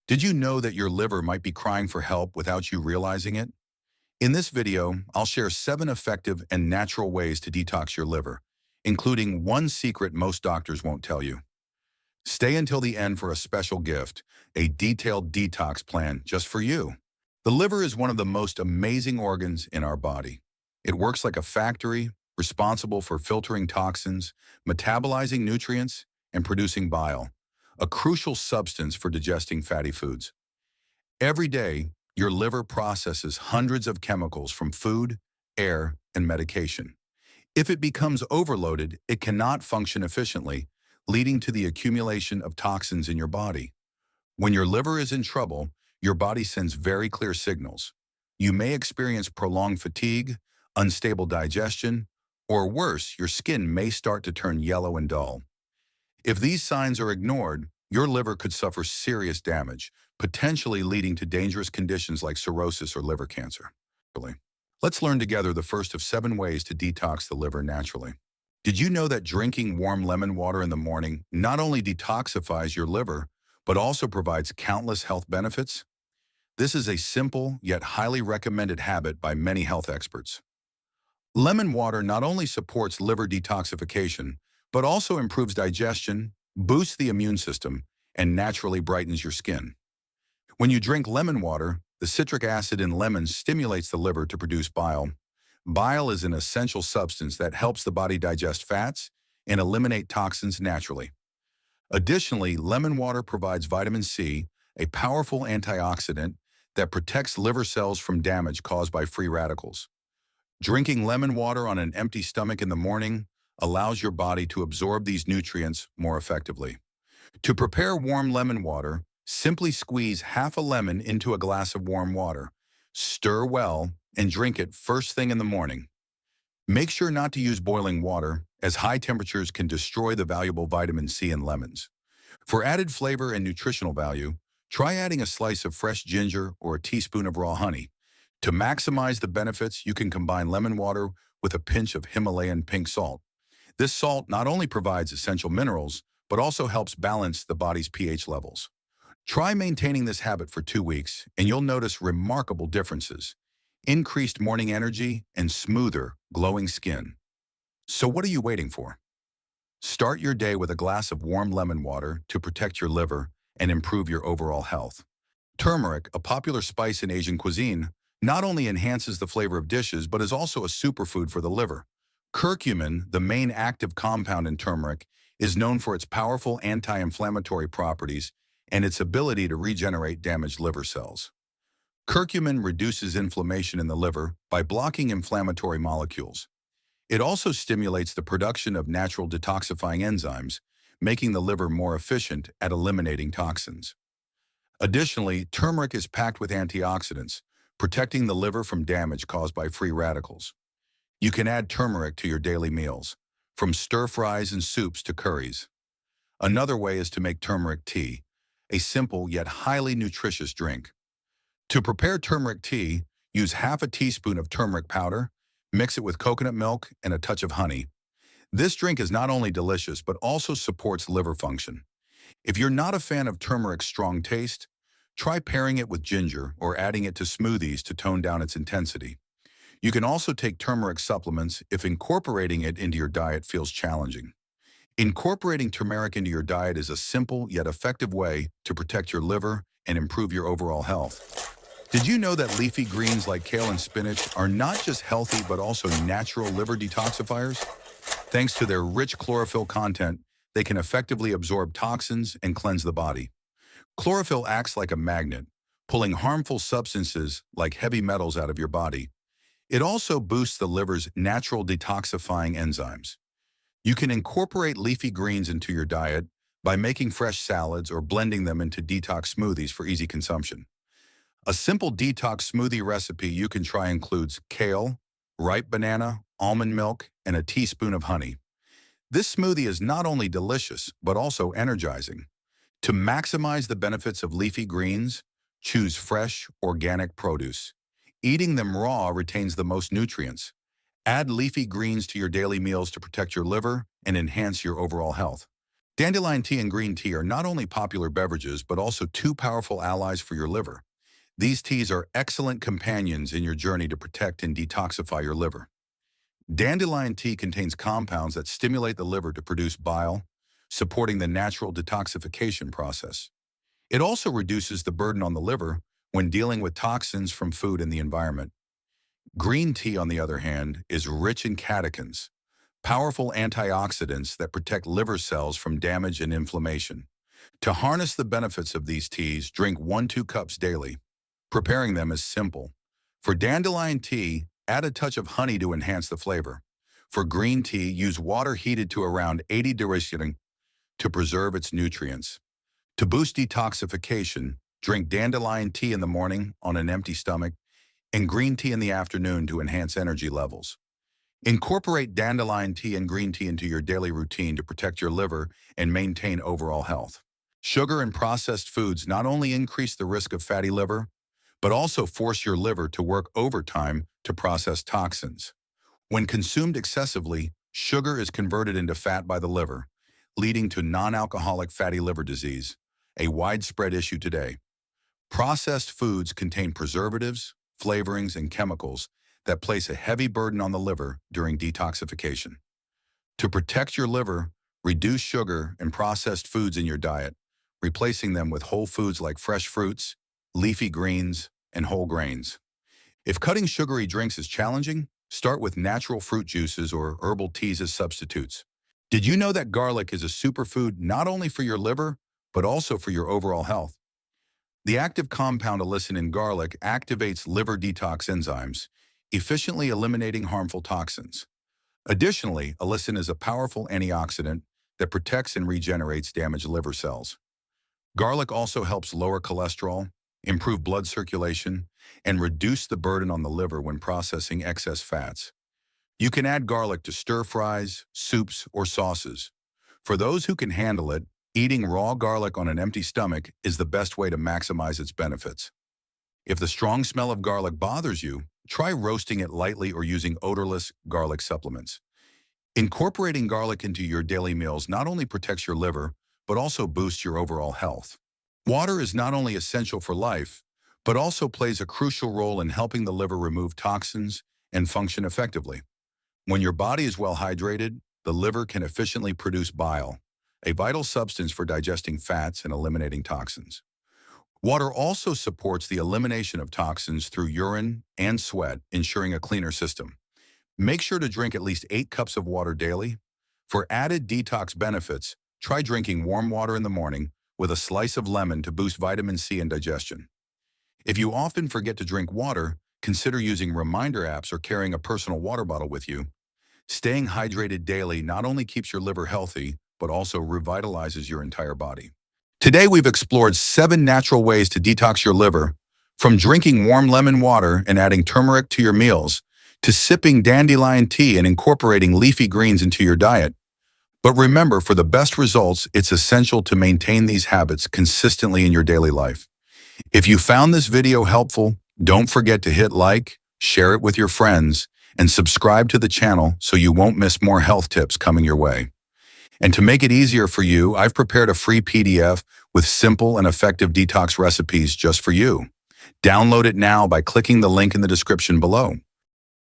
Did you know that your liver might be crying for help without you realizing it? In this video, I'll share 7 effective and natural ways to detox your liver, including one secret most doctors won't tell you. Stay until the end for a special gift, a detailed detox plan just for you. The liver is one of the most amazing organs in our body. It works like a factory, responsible for filtering toxins, metabolizing nutrients, and producing bile, a crucial substance for digesting fatty foods. Every day, your liver processes hundreds of chemicals from food, air, and medication. If it becomes overloaded, it cannot function efficiently, leading to the accumulation of toxins in your body. When your liver is in trouble, your body sends very clear signals. You may experience prolonged fatigue, unstable digestion, or worse, your skin may start to turn yellow and dull. If these signs are ignored, your liver could suffer serious damage, potentially leading to dangerous conditions like cirrhosis or liver cancer. Let's learn together the first of 7 ways to detox the liver naturally. Did you know that drinking warm lemon water in the morning not only detoxifies your liver, but also provides countless health benefits? This is a simple yet highly recommended habit by many health experts. Lemon water not only supports liver detoxification, but also improves digestion, boosts the immune system, and naturally brightens your skin. When you drink lemon water, the citric acid in lemons stimulates the liver to produce bile. Bile is an essential substance that helps the body digest fats and eliminate toxins naturally. Additionally, lemon water provides vitamin C, a powerful antioxidant that protects liver cells from damage caused by free radicals. Drinking lemon water on an empty stomach in the morning allows your body to absorb these nutrients more effectively. To prepare warm lemon water, simply squeeze half a lemon into a glass of warm water, stir well, and drink it first thing in the morning. Make sure not to use boiling water, as high temperatures can destroy the valuable vitamin C in lemons. For added flavor and nutritional value, try adding a slice of fresh ginger or a teaspoon of raw honey. To maximize the benefits, you can combine lemon water with a pinch of Himalayan pink salt. This salt not only provides essential minerals, but also helps balance the body's pH levels. Try maintaining this habit for 2 weeks, and you'll notice remarkable differences: increased morning energy and smoother, glowing skin. So what are you waiting for? Start your day with a glass of warm lemon water to protect your liver and improve your overall health. Turmeric, a popular spice in Asian cuisine, not only enhances the flavor of dishes, but is also a superfood for the liver. Curcumin, the main active compound in turmeric, is known for its powerful anti-inflammatory properties and its ability to regenerate damaged liver cells. Curcumin reduces inflammation in the liver by blocking inflammatory molecules. It also stimulates the production of natural detoxifying enzymes, making the liver more efficient at eliminating toxins. Additionally, turmeric is packed with antioxidants, protecting the liver from damage caused by free radicals. You can add turmeric to your daily meals, from stir-fries and soups to curries. Another way is to make turmeric tea, a simple yet highly nutritious drink. To prepare turmeric tea, use half a teaspoon of turmeric powder, mix it with coconut milk and a touch of honey. This drink is not only delicious, but also supports liver function. If you're not a fan of turmeric's strong taste, try pairing it with ginger or adding it to smoothies to tone down its intensity. You can also take turmeric supplements if incorporating it into your diet feels challenging. Incorporating turmeric into your diet is a simple yet effective way to protect your liver and improve your overall health. Did you know that leafy greens like kale and spinach are not just healthy but also natural liver detoxifiers? Thanks to their rich chlorophyll content, they can effectively absorb toxins and cleanse the body. Chlorophyll acts like a magnet, pulling harmful substances like heavy metals out of your body. It also boosts the liver's natural detoxifying enzymes. You can incorporate leafy greens into your diet by making fresh salads or blending them into detox smoothies for easy consumption. A simple detox smoothie recipe you can try includes kale, ripe banana, almond milk, and a teaspoon of honey. This smoothie is not only delicious, but also energizing. To maximize the benefits of leafy greens, choose fresh, organic produce. Eating them raw retains the most nutrients. Add leafy greens to your daily meals to protect your liver and enhance your overall health. Dandelion tea and green tea are not only popular beverages, but also two powerful allies for your liver. These teas are excellent companions in your journey to protect and detoxify your liver. Dandelion tea contains compounds that stimulate the liver to produce bile, supporting the natural detoxification process. It also reduces the burden on the liver when dealing with toxins from food and the environment. Green tea, on the other hand, is rich in catechins, powerful antioxidants that protect liver cells from damage and inflammation. To harness the benefits of these teas, drink 1-2 cups daily. Preparing them is simple. For dandelion tea, add a touch of honey to enhance the flavor. For green tea, use water heated to around 80 degrees to preserve its nutrients. To boost detoxification, drink dandelion tea in the morning on an empty stomach and green tea in the afternoon to enhance energy levels. Incorporate dandelion tea and green tea into your daily routine to protect your liver and maintain overall health. Sugar and processed foods not only increase the risk of fatty liver, but also force your liver to work overtime to process toxins. When consumed excessively, sugar is converted into fat by the liver, leading to non-alcoholic fatty liver disease, a widespread issue today. Processed foods contain preservatives, flavorings, and chemicals that place a heavy burden on the liver during detoxification. To protect your liver, reduce sugar and processed foods in your diet, replacing them with whole foods like fresh fruits, leafy greens, and whole grains. If cutting sugary drinks is challenging, start with natural fruit juices or herbal teas as substitutes. Did you know that garlic is a superfood not only for your liver, but also for your overall health? The active compound allicin in garlic activates liver detox enzymes, efficiently eliminating harmful toxins. Additionally, allicin is a powerful antioxidant that protects and regenerates damaged liver cells. Garlic also helps lower cholesterol, improve blood circulation, and reduce the burden on the liver when processing excess fats. You can add garlic to stir-fries, soups, or sauces. For those who can handle it, eating raw garlic on an empty stomach is the best way to maximize its benefits. If the strong smell of garlic bothers you, try roasting it lightly or using odorless garlic supplements. Incorporating garlic into your daily meals not only protects your liver, but also boosts your overall health. Water is not only essential for life, but also plays a crucial role in helping the liver remove toxins and function effectively. When your body is well hydrated, the liver can efficiently produce bile, a vital substance for digesting fats and eliminating toxins. Water also supports the elimination of toxins through urine and sweat, ensuring a cleaner system. Make sure to drink at least 8 cups of water daily. For added detox benefits, try drinking warm water in the morning with a slice of lemon to boost vitamin C and digestion. If you often forget to drink water, consider using reminder apps or carrying a personal water bottle with you. Staying hydrated daily not only keeps your liver healthy, but also revitalizes your entire body. Today, we've explored 7 natural ways to detox your liver, from drinking warm lemon water and adding turmeric to your meals, to sipping dandelion tea and incorporating leafy greens into your diet. But remember, for the best results, it's essential to maintain these habits consistently in your daily life. If you found this video helpful, don't forget to hit like, share it with your friends, and subscribe to the channel so you won't miss more health tips coming your way. And to make it easier for you, I've prepared a free PDF with simple and effective detox recipes just for you. Download it now by clicking the link in the description below.